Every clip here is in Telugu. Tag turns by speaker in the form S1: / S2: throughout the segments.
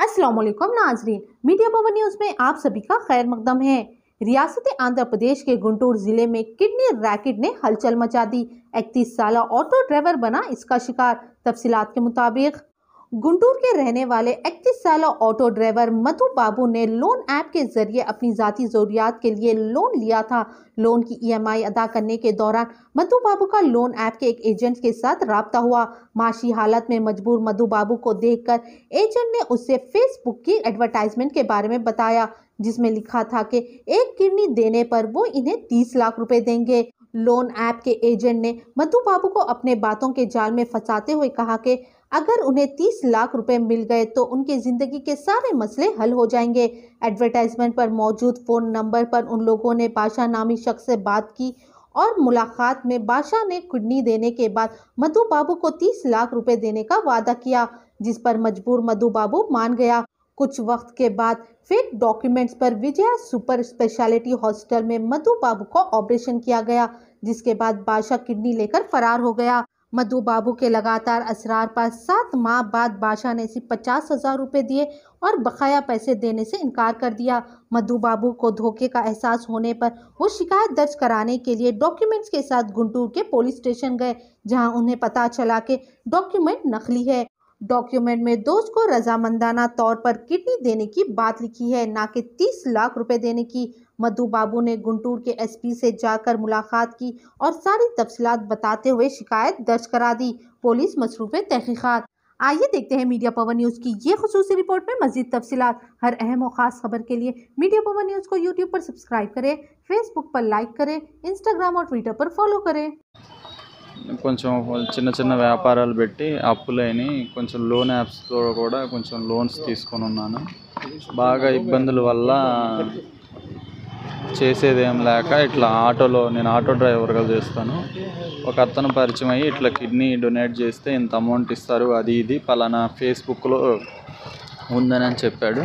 S1: अस्सलाम वालेकुम नाजरीन, मीडिया पवन न्यूज़ में आप सभी का खैर मकदम है। रियासत आंध्र प्रदेश के गुंटूर जिले में किडनी रैकेट ने हलचल मचा दी। 31 साल ऑटो ड्राइवर बना इसका शिकार। तफसीलात के मुताबिक गुंटूर के रहने वाले 31 साल ऑटो ड्राइवर मधु बाबू ने लोन ऐप के जरिए अपनी जाती जरूरियात के लिए लोन लिया था। लोन की EMI अदा करने के दौरान मधु बाबू का लोन ऐप के एक एजेंट के साथ राब्ता हुआ। माशी हालत में मजबूर मधु बाबू को देखकर एजेंट ने उससे फेसबुक की एडवर्टाइजमेंट के बारे में बताया, जिसमें लिखा था कि एक किडनी देने पर वो इन्हें 30 लाख रुपए देंगे। लोन ऐप के एजेंट ने मधु बाबू को अपने बातों के जाल में फंसाते हुए कहा कि अगर उन्हें 30 लाख रुपए मिल गए तो उनकी जिंदगी के सारे मसले हल हो जाएंगे। एडवर्टाइजमेंट पर मौजूद फोन नंबर पर उन लोगों ने बादशाह नामी शख्स से बात की और मुलाकात में बादशाह ने किडनी देने के बाद मधु बाबू को 30 लाख रुपए देने का वादा किया, जिस पर मजबूर मधु बाबू मान गया। कुछ वक्त के बाद फेक डॉक्यूमेंट्स पर विजया सुपर स्पेशलिटी हॉस्पिटल में मधु बाबू को ऑपरेशन किया गया, जिसके बाद बादशाह किडनी लेकर फरार हो गया। मधु बाबू के लगातार असरार पर 7 माह बाद बादशाह ने सिर्फ 50,000 रुपये दिए और बकाया पैसे देने से इनकार कर दिया। मधु बाबू को धोखे का एहसास होने पर वो शिकायत दर्ज कराने के लिए डॉक्यूमेंट्स के साथ गुंटूर के पुलिस स्टेशन गए, जहां उन्हें पता चला कि डॉक्यूमेंट नकली है। डॉक्यूमेंट में दोस्त को रजामंदाना तौर पर किडनी देने की बात लिखी है, ना कि 30 लाख रुपए देने की। मधु बाबू ने गुंटूर के SP से जाकर मुलाकात की और सारी तफसीलात बताते हुए शिकायत दर्ज करा दी। पुलिस मसरूफ है तहकीकात। आइए देखते हैं मीडिया पवन न्यूज़ की ये खुसूसी रिपोर्ट में मजीद तफसीलात। हर अहम और ख़ास खबर के लिए मीडिया पवन न्यूज़ को यूट्यूब पर सब्सक्राइब करें, फेसबुक पर लाइक करें, इंस्टाग्राम और ट्विटर पर फॉलो करें।
S2: కొంచెం చిన్న చిన్న వ్యాపారాలు పెట్టి అప్పులైన కొంచెం లోన్ యాప్స్లో కూడా కొంచెం లోన్స్ తీసుకొని ఉన్నాను. బాగా ఇబ్బందుల వల్ల చేసేదేం లేక ఇట్లా ఆటోలో, నేను ఆటో డ్రైవర్గా చేస్తాను, ఒక అతను పరిచయం అయ్యి ఇట్లా కిడ్నీ డొనేట్ చేస్తే ఇంత అమౌంట్ ఇస్తారు, అది ఇది పలానా ఫేస్బుక్లో ఉందని చెప్పాడు.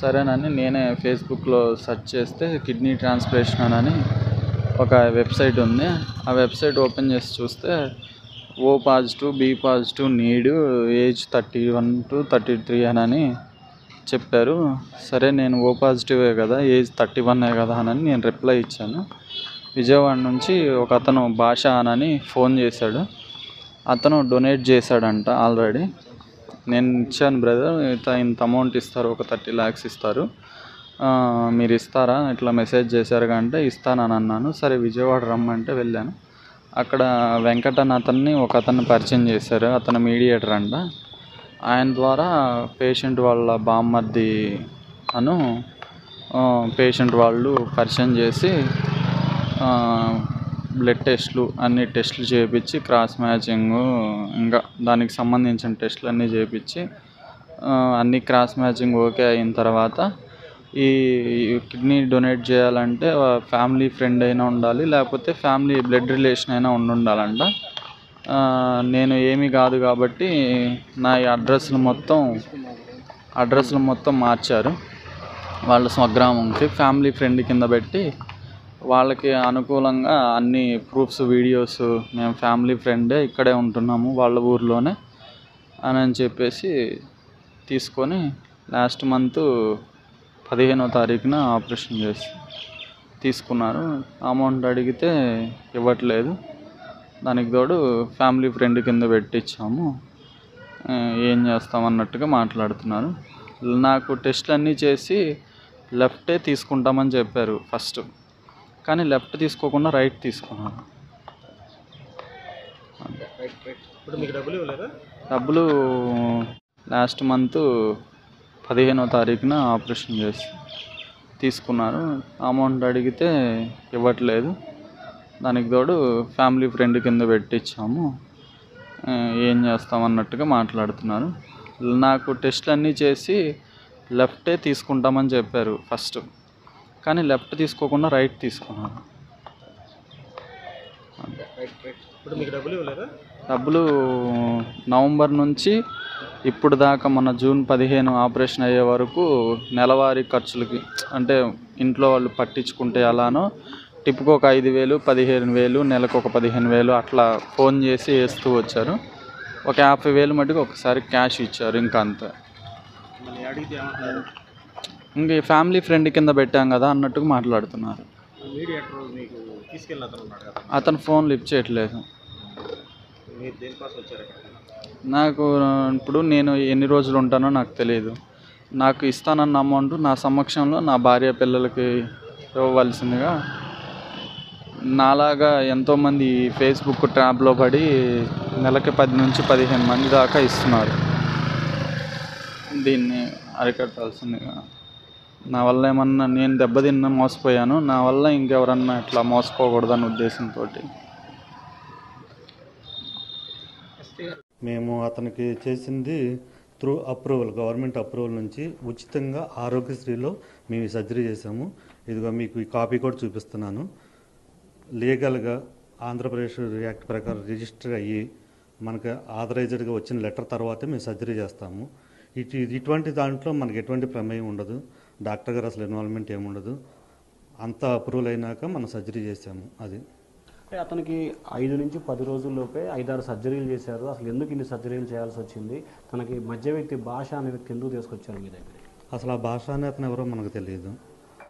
S2: సరేనని నేనే ఫేస్బుక్లో సెర్చ్ చేస్తే కిడ్నీ ట్రాన్స్ప్లాంటేషన్ అని ఒక వెబ్సైట్ ఉంది. ఆ వెబ్సైట్ ఓపెన్ చేసి చూస్తే O positive, B positive, need, age 31 to 33 అని చెప్పారు. సరే నేను O పాజిటివే కదా, ఏజ్ 31 కదా అని నేను రిప్లై ఇచ్చాను. విజయవాడ నుంచి ఒక అతను భాష అని ఫోన్ చేశాడు. అతను డొనేట్ చేశాడంట ఆల్రెడీ. నేను ఇచ్చాను, బ్రదర్ ఇంత అమౌంట్ ఇస్తారు, ఒక 30 lakhs ఇస్తారు, మీరు ఇస్తారా, ఇట్లా మెసేజ్ చేశారు అంటే ఇస్తానని అన్నాను. సరే విజయవాడ రమ్మంటే వెళ్ళాను. అక్కడ వెంకటన్ అతన్ని ఒక అతన్ని పరిచయం చేశారు. అతను మీడియేటర్ అంట. ఆయన ద్వారా పేషెంట్ వాళ్ళ బామ్మర్ది అను పేషెంట్ వాళ్ళు పరిచయం చేసి బ్లడ్ టెస్ట్లు అన్ని టెస్టులు చేయించి, క్రాస్ మ్యాచింగ్ ఇంకా దానికి సంబంధించిన టెస్టులు అన్నీ చేయించి అన్ని క్రాస్ మ్యాచింగ్ ఓకే అయిన తర్వాత ఈ కిడ్నీ డొనేట్ చేయాలంటే ఫ్యామిలీ ఫ్రెండ్ అయినా ఉండాలి, లేకపోతే ఫ్యామిలీ బ్లడ్ రిలేషన్ అయినా ఉండాలంట. నేను ఏమీ కాదు కాబట్టి నా అడ్రస్లు మొత్తం మార్చారు. వాళ్ళ స్వగ్రామంకి ఫ్యామిలీ ఫ్రెండ్ కింద పెట్టి వాళ్ళకి అనుకూలంగా అన్ని ప్రూఫ్స్, వీడియోస్, మేము ఫ్యామిలీ ఫ్రెండే ఇక్కడే ఉంటున్నాము వాళ్ళ ఊర్లోనే అని చెప్పేసి తీసుకొని లాస్ట్ మంత్ 15వ తారీఖున ఆపరేషన్ చేసి తీసుకున్నారు. అమౌంట్ అడిగితే ఇవ్వట్లేదు. దానికి తోడు ఫ్యామిలీ ఫ్రెండ్ కింద పెట్టించాము, ఏం చేస్తామన్నట్టుగా మాట్లాడుతున్నారు. నాకు టెస్ట్లు అన్నీ చేసి లెఫ్టే తీసుకుంటామని చెప్పారు ఫస్ట్, కానీ లెఫ్ట్ తీసుకోకుండా రైట్ తీసుకున్నారు. డబ్బులు లాస్ట్ మంత్ 15వ తారీఖున ఆపరేషన్ చేసి తీసుకున్నారు. అమౌంట్ అడిగితే ఇవ్వట్లేదు. దానికి తోడు ఫ్యామిలీ ఫ్రెండ్ కింద పెట్టించాము, ఏం చేస్తామన్నట్టుగా మాట్లాడుతున్నారు. నాకు టెస్ట్లు అన్నీ చేసి లెఫ్టే తీసుకుంటామని చెప్పారు ఫస్ట్, కానీ లెఫ్ట్ తీసుకోకుండా రైట్ తీసుకున్నారు. డబ్బులు నవంబర్ నుంచి ఇప్పుడు దాకా మన జూన్ 15 ఆపరేషన్ అయ్యే వరకు నెలవారీ ఖర్చులకి, అంటే ఇంట్లో వాళ్ళు పట్టించుకుంటే అలానో టిప్కి ఒక 5,000, 15,000, నెలకు ఒక 15,000 అట్లా ఫోన్ చేసి వేస్తూ వచ్చారు. ఒక 50,000 మటుకు ఒకసారి క్యాష్ ఇచ్చారు, ఇంకా అంతే.
S3: మళ్ళీ అడిగితే ఏమంటారు?
S2: ఇంక ఫ్యామిలీ ఫ్రెండ్ కింద పెట్టాం కదా అన్నట్టుగా మాట్లాడుతున్నారు.
S3: మీడియేటర్ మీకు తీసుకెళ్ళిన అతను ఉన్నాడు కదా,
S2: అతను ఫోన్ లిఫ్ట్ చేయట్లేదు.
S3: మీరు దేనికోసం వచ్చారు ఇక్కడ?
S2: నాకు ఇప్పుడు నేను ఎన్ని రోజులు ఉంటానో నాకు తెలియదు. నాకు ఇస్తానన్న అమౌంట్ నా సమక్షంలో నా భార్య పిల్లలకి ఇవ్వవలసిందిగా, నాలాగా ఎంతోమంది ఫేస్బుక్ ట్రాప్లో పడి నెలకి 10 నుంచి 15 మంది దాకా ఇస్తున్నారు. దీన్ని అరికట్టాల్సిందిగా. నా వల్ల ఏమన్నా నేను దెబ్బతిన్న మోసపోయాను, నా వల్ల ఇంకెవరన్నా ఇట్లా మోసపోకూడదన్న ఉద్దేశంతో.
S4: మేము అతనికి చేసింది త్రూ అప్రూవల్, గవర్నమెంట్ అప్రూవల్ నుంచి ఉచితంగా ఆరోగ్యశ్రీలో మేము ఈ సర్జరీ చేసాము. ఇదిగో మీకు ఈ కాపీ కూడా చూపిస్తున్నాను. లీగల్గా ఆంధ్రప్రదేశ్ యాక్ట్ ప్రకారం రిజిస్టర్ అయ్యి మనకు ఆథరైజ్డ్గా వచ్చిన లెటర్ తర్వాతే మేము సర్జరీ చేస్తాము. ఇటువంటి దాంట్లో మనకి ఎటువంటి ప్రమేయం ఉండదు, డాక్టర్ గారు అసలు ఇన్వాల్వ్మెంట్ ఏముండదు. అంతా అప్రూవల్ అయినాక మనం సర్జరీ చేసాము. అది
S3: అంటే అతనికి 5 నుంచి 10 రోజుల్లోపే 5-6 సర్జరీలు చేశారు. అసలు ఎందుకు ఇన్ని సర్జరీలు చేయాల్సి వచ్చింది? తనకి మధ్య వ్యక్తి భాష అనే వ్యక్తి ఎందుకు తీసుకొచ్చారు మీ దగ్గర?
S4: అసలు ఆ భాష అనే అతను ఎవరో మనకు తెలియదు.